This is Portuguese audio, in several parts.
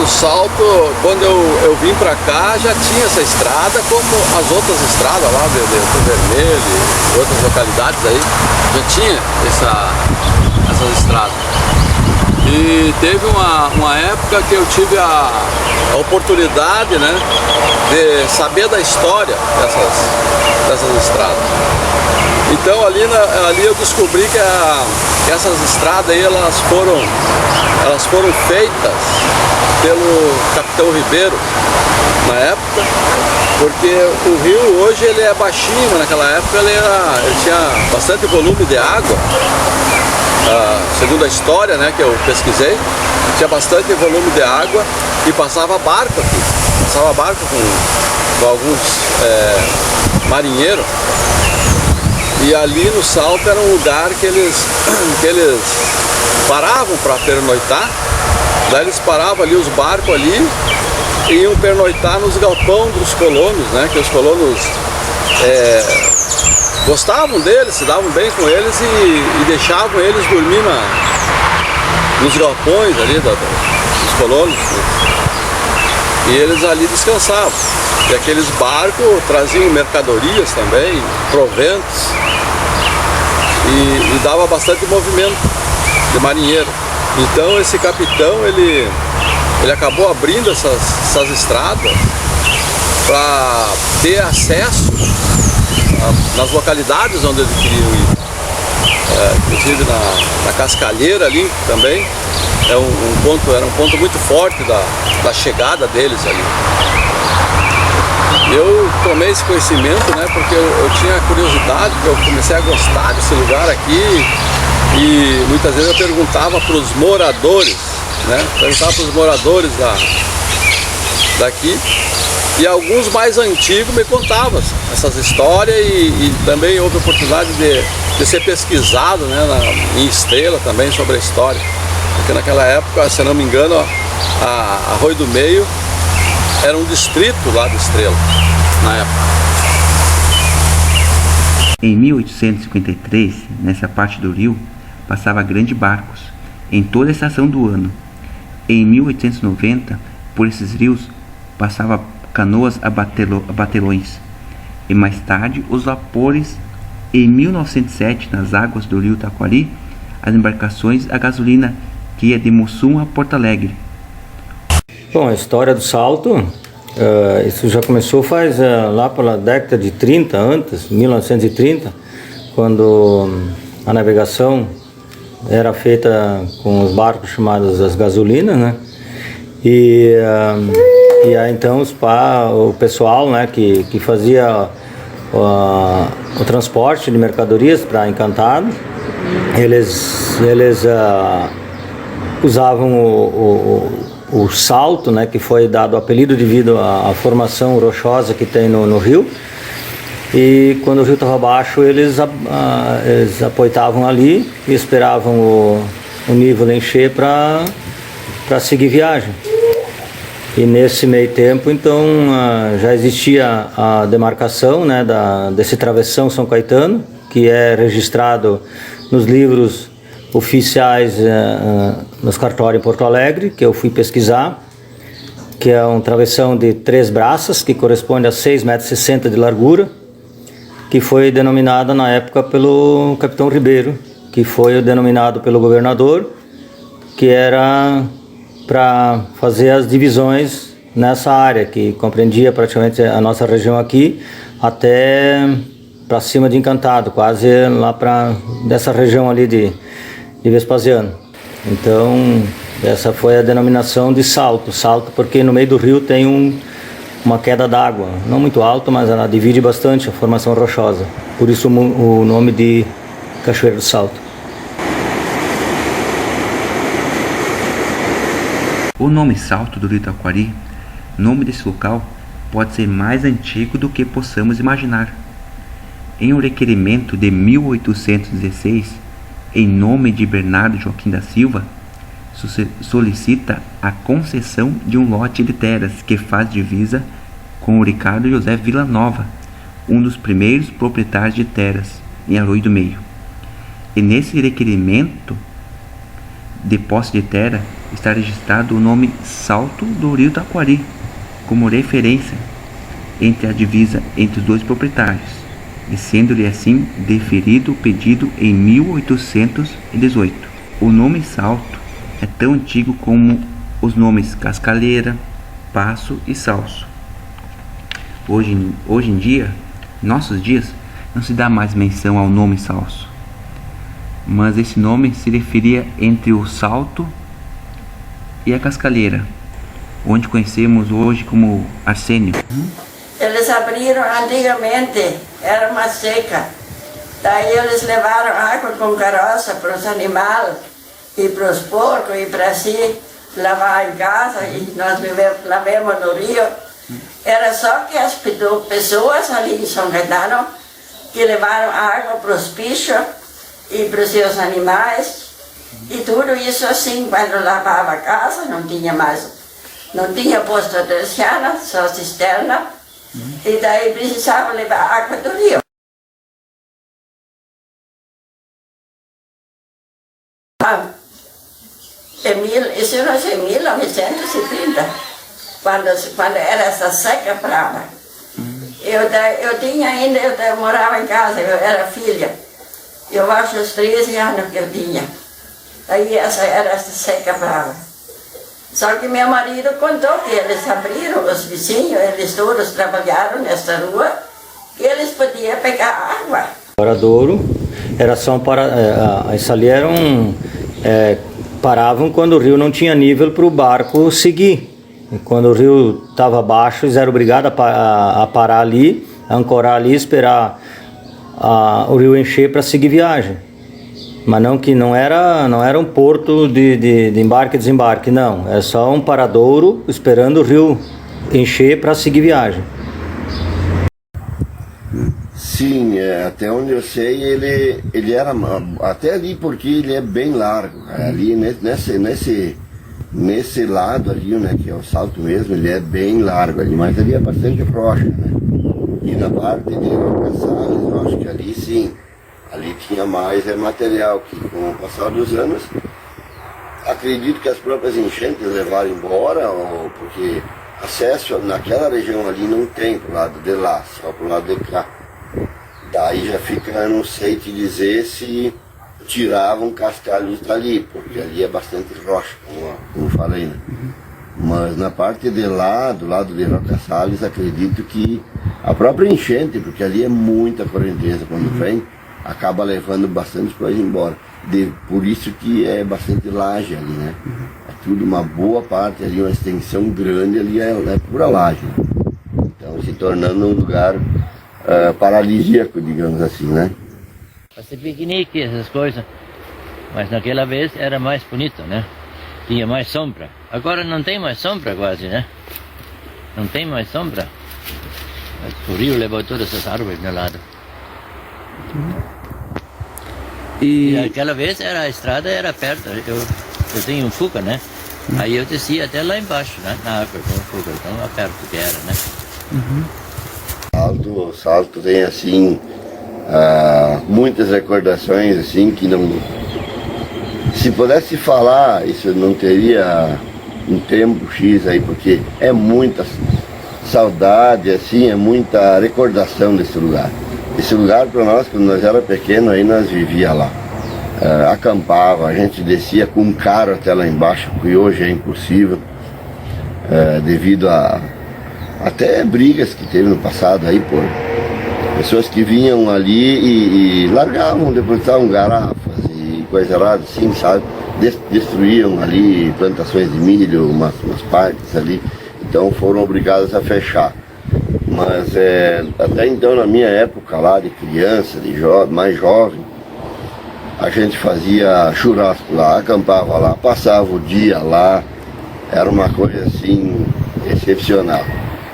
Salto, quando eu vim para cá, já tinha essa estrada, como as outras estradas lá de Rio Vermelho e outras localidades aí, já tinha essas estradas. E teve uma época que eu tive a oportunidade, né, de saber da história dessas estradas. Então ali eu descobri que essas estradas aí, elas foram feitas pelo Capitão Ribeiro na época, porque o rio hoje ele é baixinho, mas naquela época ele tinha bastante volume de água. Segundo a história, né, que eu pesquisei, tinha bastante volume de água e passava barco aqui. Passava barco com alguns marinheiros. E ali no Salto era um lugar que eles paravam para pernoitar. Daí eles paravam ali os barcos ali e iam pernoitar nos galpões dos colonos, né, que os colonos gostavam deles, se davam bem com eles e deixavam eles dormir nos galpões ali dos colonos. E eles ali descansavam. E aqueles barcos traziam mercadorias também, proventos, e dava bastante movimento de marinheiro. Então esse capitão, ele acabou abrindo essas estradas para ter acesso nas localidades onde eles queriam ir. Inclusive na Cascalheira ali também, era um ponto muito forte da chegada deles ali. Eu tomei esse conhecimento, né, porque eu tinha curiosidade, eu comecei a gostar desse lugar aqui e muitas vezes eu perguntava para os moradores, né, daqui, e alguns mais antigos me contavam essas histórias e também houve a oportunidade de ser pesquisado, né, em Estrela também sobre a história, porque naquela época, se eu não me engano, a Arroio do Meio era um distrito lá de Estrela, na época. Em 1853, nessa parte do rio, passava grandes barcos, em toda a estação do ano. Em 1890, por esses rios, passava canoas a batelões. E mais tarde, os vapores. Em 1907, nas águas do rio Taquari, as embarcações a gasolina que ia de Mussum a Porto Alegre. Bom, a história do Salto, isso já começou faz lá pela década de 30, antes, 1930, quando a navegação era feita com os barcos chamados as gasolinas, né? E aí então o pessoal, né, que fazia o transporte de mercadorias para Encantado, eles usavam o salto, né, que foi dado o apelido devido à formação rochosa que tem no rio. E quando o rio estava baixo, eles apoitavam ali e esperavam o nível encher para seguir viagem. E nesse meio tempo, então, já existia a demarcação, né, desse travessão São Caetano, que é registrado nos livros oficiais nos cartórios em Porto Alegre, que eu fui pesquisar, que é um travessão de 3 braças, que corresponde a 6,60 metros de largura, que foi denominada na época pelo Capitão Ribeiro, que foi denominado pelo governador, que era para fazer as divisões nessa área, que compreendia praticamente a nossa região aqui, até para cima de Encantado, quase lá dessa região ali de Vespasiano. Então, essa foi a denominação de salto. Salto porque no meio do rio tem uma queda d'água, não muito alta, mas ela divide bastante a formação rochosa. Por isso o nome de Cachoeira do Salto. O nome Salto do Rio Taquari, nome desse local, pode ser mais antigo do que possamos imaginar. Em um requerimento de 1816, em nome de Bernardo Joaquim da Silva, solicita a concessão de um lote de terras que faz divisa com o Ricardo José Villanova, um dos primeiros proprietários de terras em Arroio do Meio. E nesse requerimento de posse de terra está registrado o nome Salto do Rio Taquari, como referência entre a divisa entre os dois proprietários, e sendo-lhe assim deferido o pedido em 1818. O nome Salto é tão antigo como os nomes Cascaleira, Passo e Salso. Hoje em dia, nossos dias, não se dá mais menção ao nome Salso, mas esse nome se referia entre o Salto e a Cascaleira, onde conhecemos hoje como Arsênio. Eles abriram antigamente, era uma seca. Daí eles levaram água com carroça para os animais e para os porcos e para si lavar em casa, e nós lavamos no rio. Era só que as pessoas ali em São Caetano que levaram água para os bichos e para os seus animais, e tudo isso assim, quando lavava a casa, não tinha posto terciana, só cisterna. E daí precisava levar água do rio. Isso nós em 1930, quando era essa seca brava. Eu morava em casa, eu era filha. Eu acho os 13 anos que eu tinha. Aí essa era essa seca brava. Só que meu marido contou que eles abriram, os vizinhos, eles todos trabalharam nessa rua, e eles podiam pegar água. Paradouro era só isso ali paravam quando o rio não tinha nível para o barco seguir. E quando o rio estava baixo, eles eram obrigados a parar ali, ancorar ali, esperar o rio encher para seguir viagem. Mas não era um porto de embarque e desembarque, não. É só um paradouro esperando o rio encher para seguir viagem. Sim, até onde eu sei, ele era até ali, porque ele é bem largo. Ali nesse lado ali, né, que é o Salto mesmo, ele é bem largo ali, mas ali é bastante rocha, né? E na parte de Rocaçales, eu acho que ali sim. Ali tinha mais material que, com o passar dos anos, acredito que as próprias enchentes levaram embora, porque acesso naquela região ali não tem pro lado de lá, só pro lado de cá. Daí já fica, eu não sei te dizer se tiravam cascalhos dali, porque ali é bastante rocha, como falei, né? Mas na parte de lá, do lado de Rocaçales, acredito que a própria enchente, porque ali é muita correnteza quando vem, acaba levando bastante coisa embora. Por isso que é bastante laje ali, né? É tudo uma boa parte ali, uma extensão grande ali, é pura laje. Né? Então se tornando um lugar paradisíaco, digamos assim, né? Fazer piquenique, essas coisas. Mas naquela vez era mais bonito, né? Tinha mais sombra. Agora não tem mais sombra quase, né? Não tem mais sombra. O rio levou todas as árvores no lado. E aquela vez a estrada era perto, eu tenho um Fuca, né? Aí eu descia até lá embaixo, né? Na água com o Fuca, tão perto que era, né? Salto tem assim, muitas recordações assim que não... Se pudesse falar, isso não teria um tempo X aí, porque é muita saudade, assim, é muita recordação desse lugar. Esse lugar para nós, quando nós era pequenos, aí nós vivia lá. Acampava, a gente descia com um carro até lá embaixo, que hoje é impossível, devido a até brigas que teve no passado aí, por pessoas que vinham ali e largavam, depositavam garrafas e coisa lá assim, sabe? Destruíam ali plantações de milho, umas partes ali, então foram obrigadas a fechar. Mas até então, na minha época lá, de criança, mais jovem, a gente fazia churrasco lá, acampava lá, passava o dia lá, era uma coisa assim, excepcional.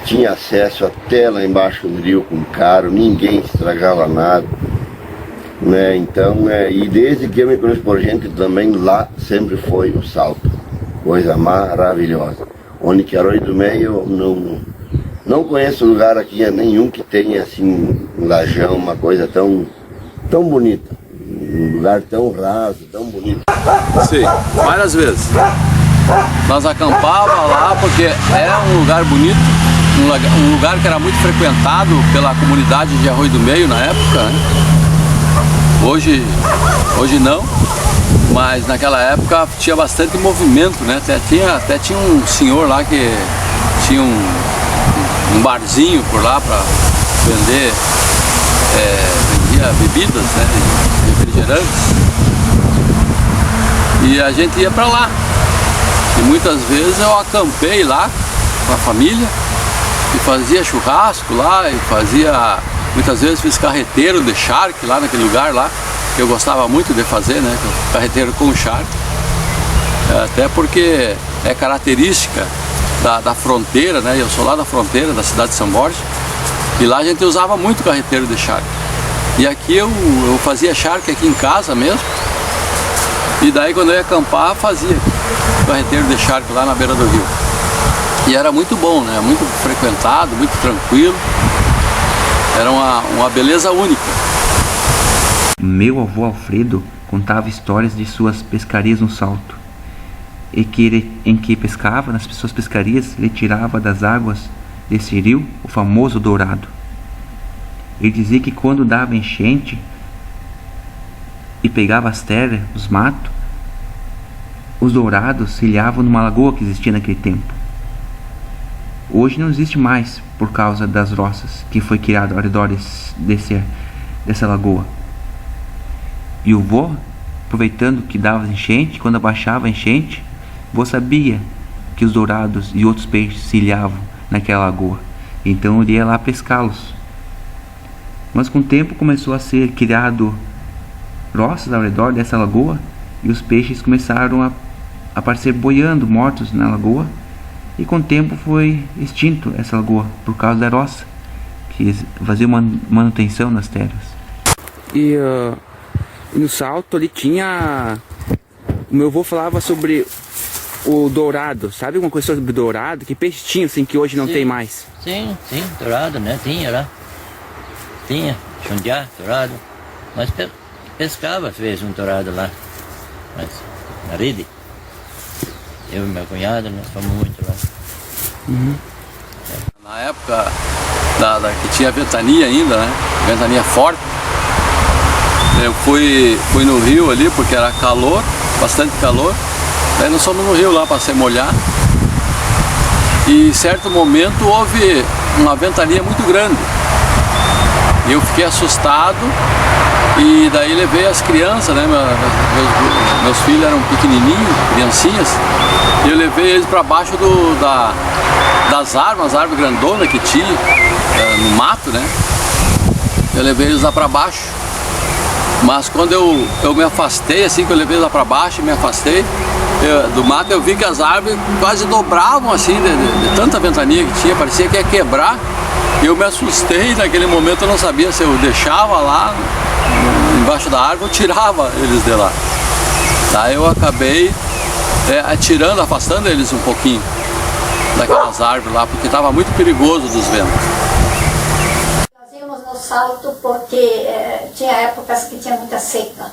Tinha acesso até lá embaixo no rio com carro, ninguém estragava nada, né? Então, e desde que eu me conheço por gente também, lá sempre foi o Salto, coisa maravilhosa. Onde que Arroio do Meio, não conheço lugar aqui nenhum que tenha assim um lajão, uma coisa tão bonita, um lugar tão raso, tão bonito. Sim, várias vezes. Nós acampávamos lá porque é um lugar bonito, um lugar que era muito frequentado pela comunidade de Arroio do Meio na época, né? Hoje não, mas naquela época tinha bastante movimento, né? Até tinha um senhor lá que tinha um barzinho por lá para vender vendia bebidas, né? Refrigerantes. E a gente ia para lá. E muitas vezes eu acampei lá com a família e fazia churrasco lá, e muitas vezes fiz carreteiro de charque lá naquele lugar lá, que eu gostava muito de fazer, né? Carreteiro com charque. Até porque é característica da fronteira, né? Eu sou lá da fronteira da cidade de São Borja, e lá a gente usava muito carreteiro de charque. E aqui eu fazia charque aqui em casa mesmo, e daí quando eu ia acampar fazia carreteiro de charque lá na beira do rio. E era muito bom, né? Muito frequentado, muito tranquilo. Era uma beleza única. Meu avô Alfredo contava histórias de suas pescarias no Salto, em que pescava nas suas pescarias, ele tirava das águas desse rio o famoso dourado. Ele dizia que quando dava enchente e pegava as terras, os matos, os dourados se ilhavam numa lagoa que existia naquele tempo. Hoje não existe mais por causa das roças que foi criado ao redor dessa lagoa. E o vô, aproveitando que dava enchente, quando abaixava a enchente, o vô sabia que os dourados e outros peixes se ilhavam naquela lagoa. Então ele ia lá pescá-los. Mas com o tempo começou a ser criado roças ao redor dessa lagoa, e os peixes começaram a aparecer boiando, mortos na lagoa, e com o tempo foi extinto essa lagoa por causa da roça, que fazia manutenção nas terras. E no Salto ali tinha... O meu avô falava sobre o dourado, sabe alguma coisa sobre dourado? Que peixe tinha assim que hoje não tem mais? Sim, dourado, né? Tinha lá. Tinha, chundiá, dourado. Mas pescava às vezes um dourado lá. Mas na rede. Eu e meu cunhado, nós fomos muito lá. Uhum. Na época que tinha ventania ainda, né? Ventania forte. Eu fui no rio ali porque era calor, bastante calor. Daí nós fomos no rio lá para se molhar. E em certo momento houve uma ventania muito grande. E eu fiquei assustado. E daí levei as crianças, né? Meus filhos eram pequenininhos, criancinhas. E eu levei eles para baixo das árvores, as árvores grandonas que tinha no mato, né? Eu levei eles lá para baixo. Mas quando eu me afastei, assim que eu levei eles lá para baixo e me afastei do mato, eu vi que as árvores quase dobravam assim, de tanta ventania que tinha, parecia que ia quebrar. E eu me assustei, naquele momento eu não sabia se eu deixava lá embaixo da árvore ou tirava eles de lá. Daí eu acabei atirando, afastando eles um pouquinho daquelas árvores lá, porque estava muito perigoso dos ventos. Nós íamos no Salto porque tinha épocas que tinha muita seca.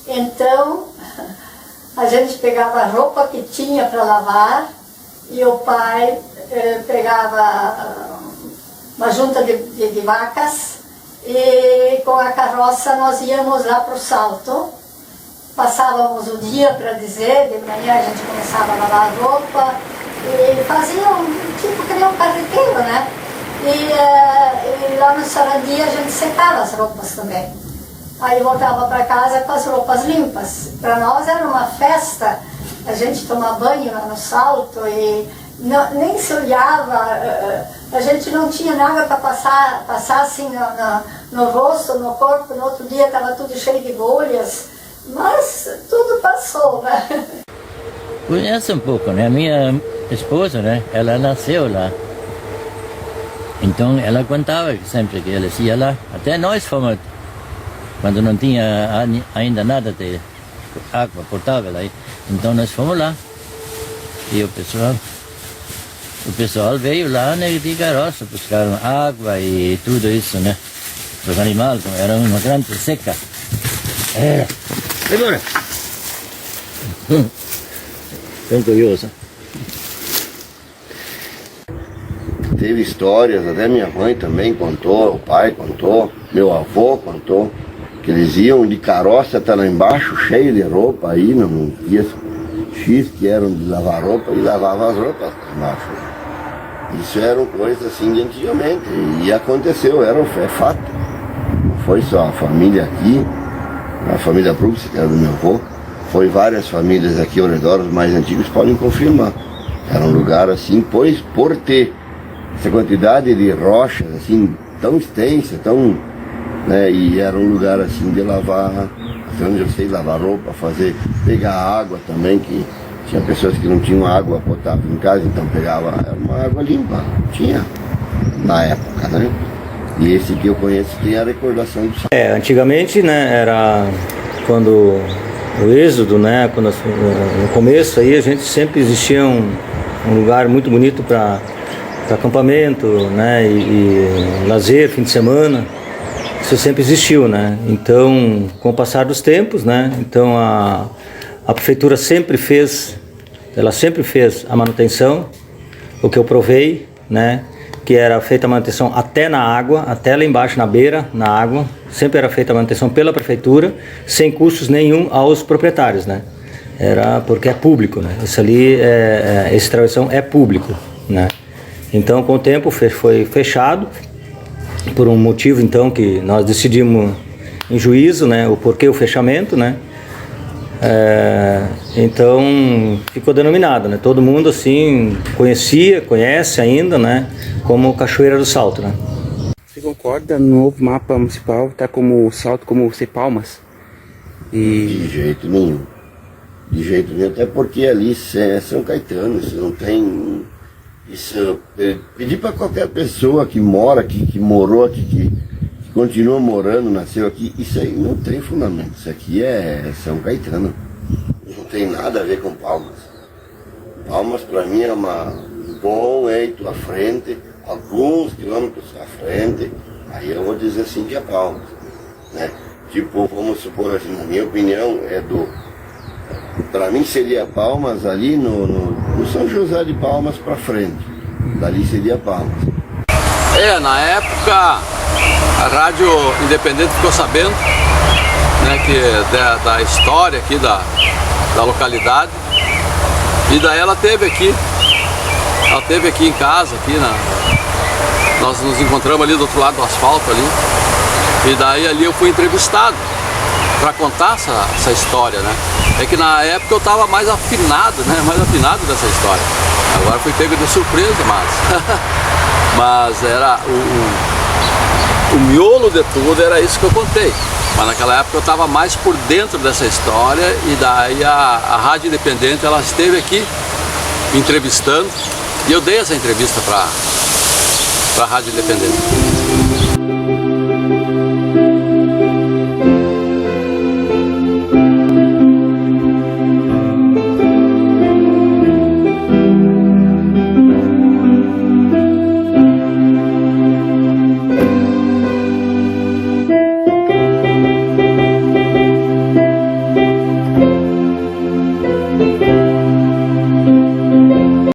Então a gente pegava a roupa que tinha para lavar e o pai pegava uma junta de vacas e com a carroça nós íamos lá para o Salto. Passávamos o dia, para dizer, de manhã a gente começava a lavar a roupa e fazia tipo que nem um carreteiro, né? E lá no Sarandi a gente secava as roupas também. Aí voltava para casa com as roupas limpas. Para nós era uma festa, a gente tomar banho lá no Salto e nem se olhava, a gente não tinha nada para passar assim no rosto, no corpo. No outro dia estava tudo cheio de bolhas, mas tudo passou, né? Conhece um pouco, né? Minha esposa, né? Ela nasceu lá. Então ela contava sempre que ela ia lá. Até nós fomos, quando não tinha ainda nada de água potável aí. Então nós fomos lá. E o pessoal veio lá, né, de carroça, buscaram água e tudo isso, né? Os animais, era uma grande seca. Agora. bem curiosa. Teve histórias, até minha mãe também contou, o pai contou, meu avô contou, que eles iam de carroça até lá embaixo, cheio de roupa, aí num dia X que eram de lavar roupa, e lavavam as roupas lá embaixo. Isso eram coisas assim de antigamente, e aconteceu, é fato. Não foi só a família aqui, a família Brooks, que era do meu avô, foi várias famílias aqui ao redor, os mais antigos podem confirmar. Era um lugar assim, pois por ter essa quantidade de rochas assim, tão extensa, tão, né, e era um lugar assim de lavar, até onde eu sei, lavar roupa, pegar água também, que tinha pessoas que não tinham água potável em casa, então pegava, era uma água limpa, tinha na época, né? E esse que eu conheço tem a recordação do Antigamente, né, era quando o êxodo, né, no começo aí a gente sempre existia um lugar muito bonito para acampamento, né, e lazer, fim de semana. Isso sempre existiu, né? Então, com o passar dos tempos, né, então a prefeitura sempre fez a manutenção, o que eu provei, né, que era feita a manutenção até na água, até lá embaixo na beira, na água, sempre era feita a manutenção pela prefeitura, sem custos nenhum aos proprietários, né? Era porque é público, né? Isso ali, esse travessão é público, né? Então, com o tempo foi fechado, por um motivo então que nós decidimos em juízo, né, o porquê o fechamento, né? Então ficou denominado, né? Todo mundo assim conhece ainda, né? Como Cachoeira do Salto, né? Você concorda no novo mapa municipal tá como o Salto como ser Palmas? De jeito nenhum. De jeito nenhum, até porque ali é São Caetano, isso não tem. Isso, pedir para qualquer pessoa que mora aqui, que morou aqui, que continua morando, nasceu aqui, isso aí não tem fundamento. Isso aqui é São Caetano. Não tem nada a ver com Palmas. Palmas para mim é um bom eito à frente, alguns quilômetros à frente, aí eu vou dizer assim que é Palmas, né? Tipo, vamos supor assim, na minha opinião, para mim seria Palmas ali no São José de Palmas para frente, dali seria Palmas. Na época a Rádio Independente ficou sabendo, né, da história aqui da localidade, e daí ela teve aqui em casa, nós nos encontramos ali do outro lado do asfalto ali, e daí ali eu fui entrevistado para contar essa história, né? É que na época eu estava mais afinado dessa história. Agora fui pego de surpresa, mas era o miolo de tudo era isso que eu contei. Mas naquela época eu estava mais por dentro dessa história, e daí a Rádio Independente ela esteve aqui me entrevistando, e eu dei essa entrevista para a Rádio Independente.